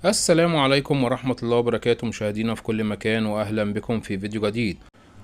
السلام عليكم ورحمة الله وبركاته، مشاهدينا في كل مكان وأهلا بكم في فيديو جديد.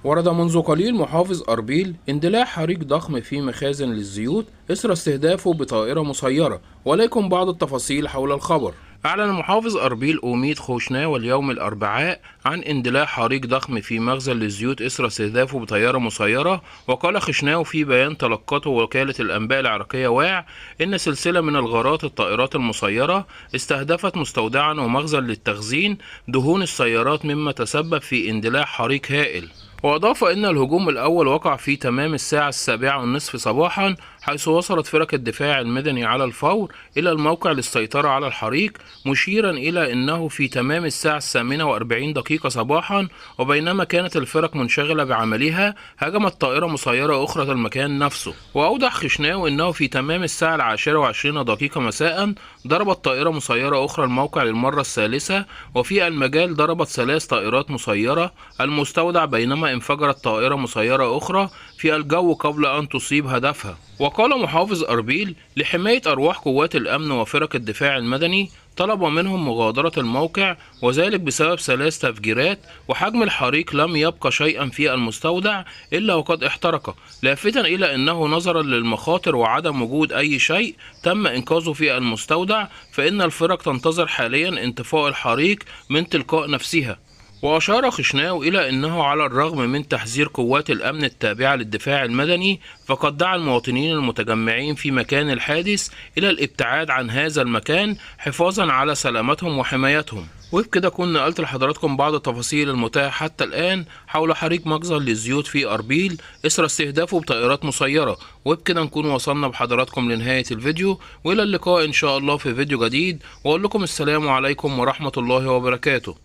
ورد منذ قليل محافظ أربيل اندلاع حريق ضخم في مخازن للزيوت إثر استهدافه بطائرة مسيرة، وليكن بعض التفاصيل حول الخبر. أعلن محافظ أربيل أوميد خوشناوي اليوم الأربعاء عن اندلاع حريق ضخم في مخزن للزيوت إثر استهدافه بطيارة مسيرة. وقال خوشناوي في بيان تلقته وكالة الأنباء العراقية واع إن سلسلة من الغارات الطائرات المسيرة استهدفت مستودعا ومخزن للتخزين دهون السيارات، مما تسبب في اندلاع حريق هائل. وأضاف أن الهجوم الأول وقع في تمام الساعة 7:30 صباحا، حيث وصلت فرق الدفاع المدني على الفور إلى الموقع للسيطرة على الحريق، مشيرا إلى أنه في تمام الساعة 8:40 صباحا، وبينما كانت الفرق منشغلة بعملها هجمت طائرة مسيرة أخرى المكان نفسه. وأوضح خشناو أنه في تمام الساعة 10:20 مساء ضربت طائرة مسيرة أخرى الموقع للمرة الثالثة، وفي المجال ضربت 3 طائرات مسيرة المستودع، بينما انفجرت طائرة مسيرة أخرى في الجو قبل أن تصيب هدفها. وقال محافظ أربيل لحماية أرواح قوات الأمن وفرق الدفاع المدني طلب منهم مغادرة الموقع، وذلك بسبب 3 تفجيرات، وحجم الحريق لم يبقى شيئا في المستودع إلا وقد احترق، لافتا إلى أنه نظرا للمخاطر وعدم وجود أي شيء تم إنقاذه في المستودع، فإن الفرق تنتظر حاليا انطفاء الحريق من تلقاء نفسها. وأشار خشناو إلى أنه على الرغم من تحذير قوات الأمن التابعة للدفاع المدني، فقد دعا المواطنين المتجمعين في مكان الحادث إلى الابتعاد عن هذا المكان حفاظا على سلامتهم وحمايتهم. وبكده كنا نقلت لحضراتكم بعض التفاصيل المتاحة حتى الآن حول حريق مخزن للزيوت في أربيل إثر استهدافه بطائرات مسيرة. وبكده نكون وصلنا بحضراتكم لنهاية الفيديو، وإلى اللقاء إن شاء الله في فيديو جديد، وأقول لكم السلام عليكم ورحمة الله وبركاته.